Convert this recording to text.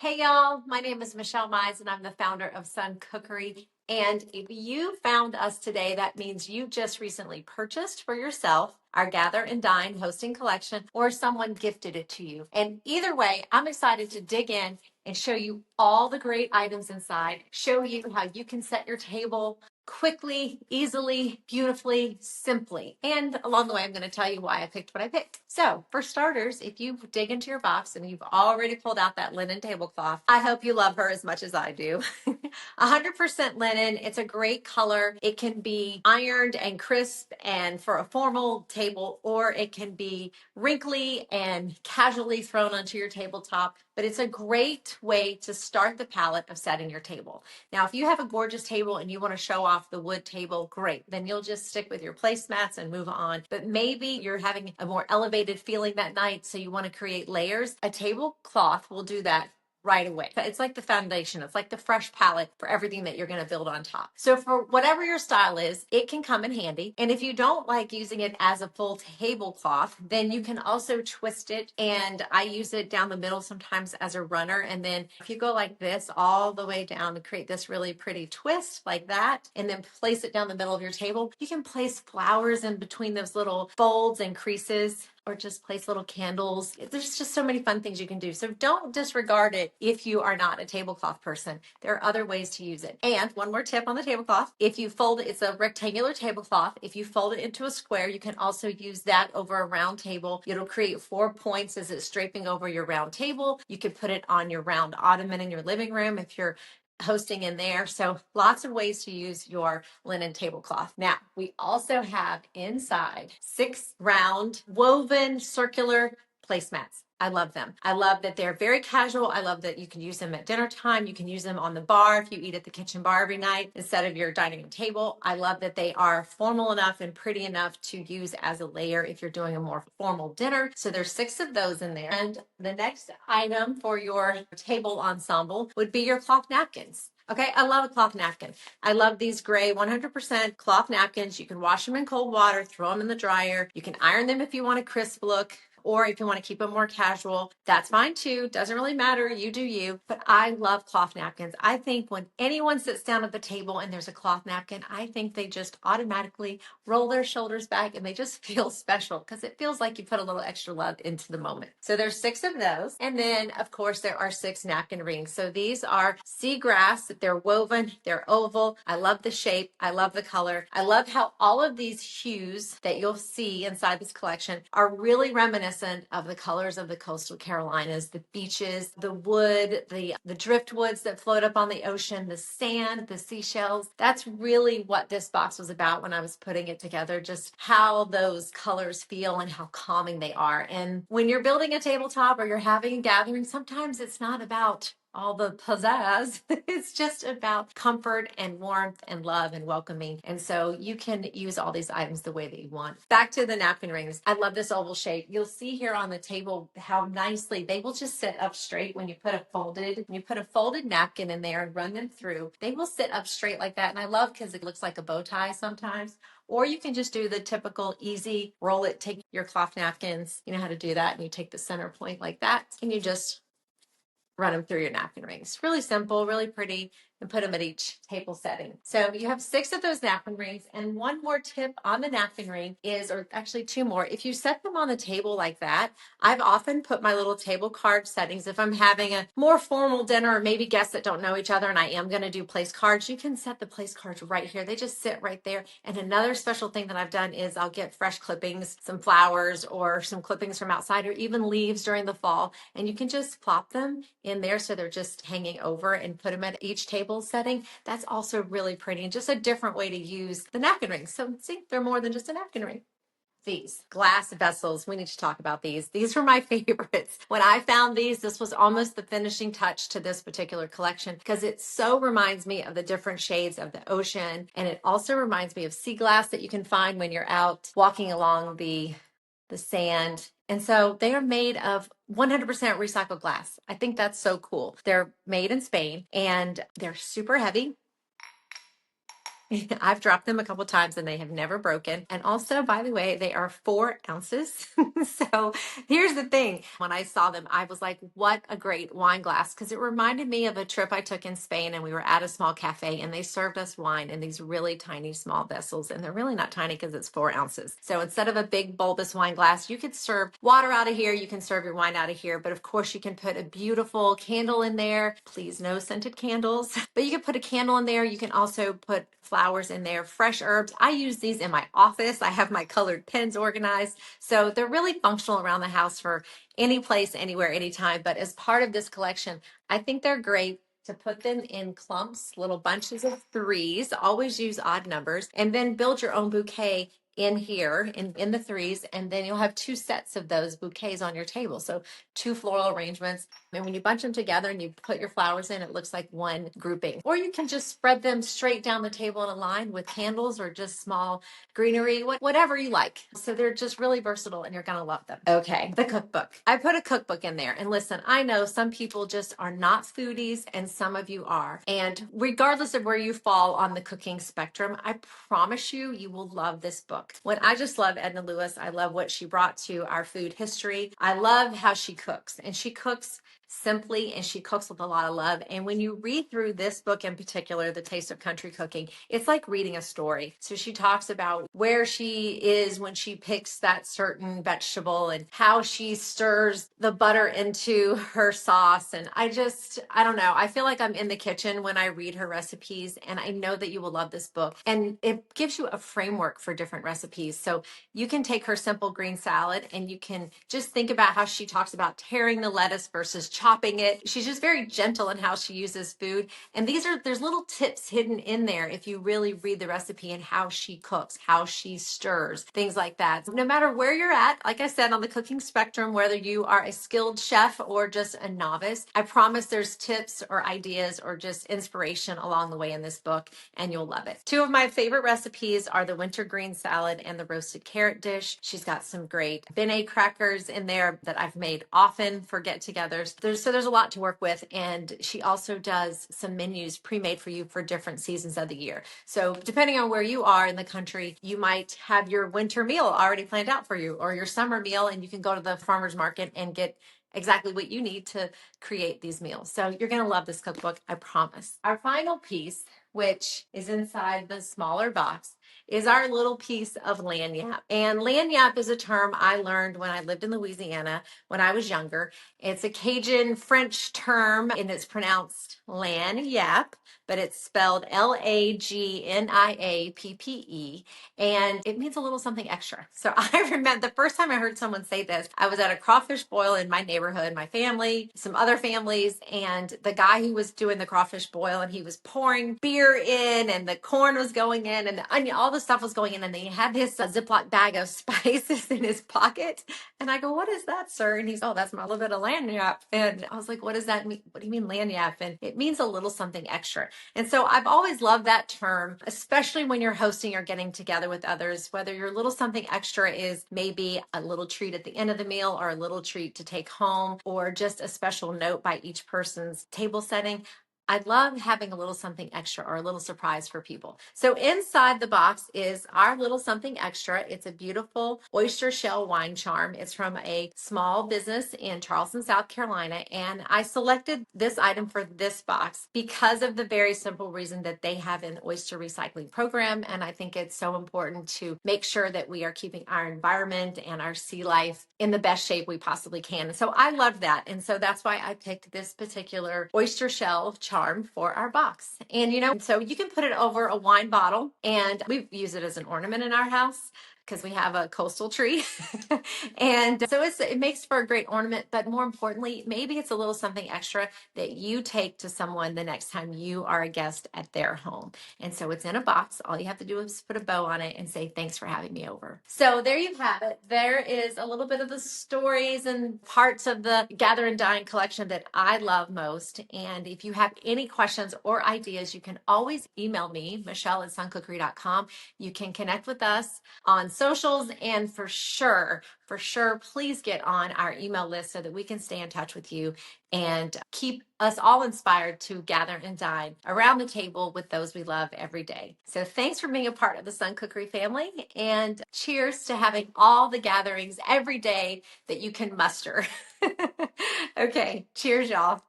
Hey y'all, my name is Michelle Mize and I'm the founder of Sun Cookery. And if you found us today, that means you just recently purchased for yourself our Gather and Dine hosting collection, or someone gifted it to you. And either way, I'm excited to dig in and show you all the great items inside, show you how you can set your table quickly, easily, beautifully, simply. And along the way, I'm going to tell you why I picked what I picked. So for starters, if you dig into your box and you've already pulled out that linen tablecloth, I hope you love her as much as I do. 100% linen. It's a great color. It can be ironed and crisp and for a formal table, or it can be wrinkly and casually thrown onto your tabletop. But it's a great way to start the palette of setting your table. Now, if you have a gorgeous table and you want to show off the wood table, great. Then you'll just stick with your placemats and move on. But maybe you're having a more elevated feeling that night, so you want to create layers. A tablecloth will do that right away. It's like the foundation. It's like the fresh palette for everything that you're going to build on top. So for whatever your style is, it can come in handy. And if you don't like using it as a full tablecloth, then you can also twist it. And I use it down the middle sometimes as a runner. And then if you go like this all the way down to create this really pretty twist like that, and then place it down the middle of your table, you can place flowers in between those little folds and creases, or just place little candles. There's just so many fun things you can do. So don't disregard it if you are not a tablecloth person. There are other ways to use it. And one more tip on the tablecloth. If you fold it, it's a rectangular tablecloth. If you fold it into a square, you can also use that over a round table. It'll create 4 points as it's draping over your round table. You could put it on your round ottoman in your living room if you're hosting in there. So lots of ways to use your linen tablecloth. Now, we also have inside 6 round woven circular placemats. I love them. I love that they're very casual. I love that you can use them at dinner time. You can use them on the bar if you eat at the kitchen bar every night instead of your dining room table. I love that they are formal enough and pretty enough to use as a layer if you're doing a more formal dinner. So there's 6 of those in there. And the next item for your table ensemble would be your cloth napkins. Okay, I love a cloth napkin. I love these gray 100% cloth napkins. You can wash them in cold water, throw them in the dryer. You can iron them if you want a crisp look, or if you want to keep them more casual, that's fine too. Doesn't really matter. You do you. But I love cloth napkins. I think when anyone sits down at the table and there's a cloth napkin, I think they just automatically roll their shoulders back and they just feel special because it feels like you put a little extra love into the moment. So there's 6 of those. And then, of course, there are 6 napkin rings. So these are seagrass. They're woven. They're oval. I love the shape. I love the color. I love how all of these hues that you'll see inside this collection are really reminiscent of the colors of the coastal Carolinas, the beaches, the wood, the driftwoods that float up on the ocean, the sand, the seashells. That's really what this box was about when I was putting it together, just how those colors feel and how calming they are. And when you're building a tabletop or you're having a gathering, sometimes it's not about all the pizzazz. It's just about comfort and warmth and love and welcoming. And so you can use all these items the way that you want. Back to the napkin rings. I love this oval shape. You'll see here on the table how nicely they will just sit up straight when you put a folded napkin in there and run them through. They will sit up straight like that. And I love because it looks like a bow tie sometimes. Or you can just do the typical easy roll it, take your cloth napkins. You know how to do that. And you take the center point like that and you just run them through your napkin rings. Really simple, really pretty, and put them at each table setting. So you have 6 of those napkin rings. And one more tip on the napkin ring is, or actually 2 more, if you set them on the table like that, I've often put my little table card settings. If I'm having a more formal dinner or maybe guests that don't know each other and I am going to do place cards, you can set the place cards right here. They just sit right there. And another special thing that I've done is I'll get fresh clippings, some flowers or some clippings from outside or even leaves during the fall. And you can just plop them in there so they're just hanging over and put them at each table setting. That's also really pretty and just a different way to use the napkin rings. So see, they're more than just a napkin ring. These glass vessels, we need to talk about these. These were my favorites. When I found these, this was almost the finishing touch to this particular collection because it so reminds me of the different shades of the ocean. And it also reminds me of sea glass that you can find when you're out walking along the sand. And so they are made of 100% recycled glass. I think that's so cool. They're made in Spain and they're super heavy. I've dropped them a couple times and they have never broken. And also, by the way, they are 4 ounces. So here's the thing. When I saw them, I was like, what a great wine glass. Because it reminded me of a trip I took in Spain, and we were at a small cafe and they served us wine in these really tiny small vessels. And they're really not tiny because it's 4 ounces. So instead of a big bulbous wine glass, you could serve water out of here. You can serve your wine out of here. But of course, you can put a beautiful candle in there. Please, no scented candles. But you can put a candle in there. You can also put flowers in there, fresh herbs. I use these in my office. I have my colored pens organized. So they're really functional around the house for any place, anywhere, anytime. But as part of this collection, I think they're great to put them in clumps, little bunches of threes. Always use odd numbers, and then build your own bouquet in here in the threes, and then you'll have 2 sets of those bouquets on your table. So 2 floral arrangements. And when you bunch them together and you put your flowers in, it looks like one grouping. Or you can just spread them straight down the table in a line with candles or just small greenery, whatever you like. So they're just really versatile and you're going to love them. Okay, the cookbook. I put a cookbook in there. And listen, I know some people just are not foodies and some of you are. And regardless of where you fall on the cooking spectrum, I promise you, you will love this book. When I just love Edna Lewis, I love what she brought to our food history. I love how she cooks, and she cooks simply and she cooks with a lot of love. And when you read through this book in particular, The Taste of Country Cooking, it's like reading a story. So she talks about where she is when she picks that certain vegetable and how she stirs the butter into her sauce. And I don't know. I feel like I'm in the kitchen when I read her recipes, and I know that you will love this book. And it gives you a framework for different recipes. So you can take her simple green salad and you can just think about how she talks about tearing the lettuce versus chopping it. She's just very gentle in how she uses food. And there's little tips hidden in there if you really read the recipe and how she cooks, how she stirs, things like that. No matter where you're at, like I said, on the cooking spectrum, whether you are a skilled chef or just a novice, I promise there's tips or ideas or just inspiration along the way in this book, and you'll love it. 2 of my favorite recipes are the winter green salad and the roasted carrot dish. She's got some great beignet crackers in there that I've made often for get-togethers. There's a lot to work with, and she also does some menus pre-made for you for different seasons of the year. So depending on where you are in the country, you might have your winter meal already planned out for you, or your summer meal, and you can go to the farmer's market and get exactly what you need to create these meals. So you're going to love this cookbook, I promise. Our final piece, which is inside the smaller box, is our little piece of lagniappe. And lagniappe is a term I learned when I lived in Louisiana when I was younger. It's a Cajun French term, and it's pronounced lagniappe, but it's spelled Lagniappe, and it means a little something extra. So I remember the first time I heard someone say this, I was at a crawfish boil in my neighborhood, my family, some other families, and the guy who was doing the crawfish boil, and he was pouring beer in, and the corn was going in, and the onion, all the stuff was going in, and then he had his Ziploc bag of spices in his pocket. And I go, "What is that, sir?" And he's, "Oh, that's my little bit of lagniappe." And I was like, "What does that mean? What do you mean lagniappe?" And it means a little something extra. And so I've always loved that term, especially when you're hosting or getting together with others, whether your little something extra is maybe a little treat at the end of the meal or a little treat to take home or just a special note by each person's table setting. I love having a little something extra or a little surprise for people. So inside the box is our little something extra. It's a beautiful oyster shell wine charm. It's from a small business in Charleston, South Carolina. And I selected this item for this box because of the very simple reason that they have an oyster recycling program. And I think it's so important to make sure that we are keeping our environment and our sea life in the best shape we possibly can. And so I love that. And so that's why I picked this particular oyster shell charm for our box. And so you can put it over a wine bottle, and we use it as an ornament in our house because we have a coastal tree. And so it makes for a great ornament, but more importantly, maybe it's a little something extra that you take to someone the next time you are a guest at their home. And so it's in a box. All you have to do is put a bow on it and say, "Thanks for having me over." So there you have it. There is a little bit of the stories and parts of the Gather and Dine collection that I love most. And if you have any questions or ideas, you can always email me, Michelle@suncookery.com. You can connect with us on socials, and for sure, please get on our email list so that we can stay in touch with you and keep us all inspired to gather and dine around the table with those we love every day. So thanks for being a part of the Sun Cookery family, and cheers to having all the gatherings every day that you can muster. Okay, cheers, y'all.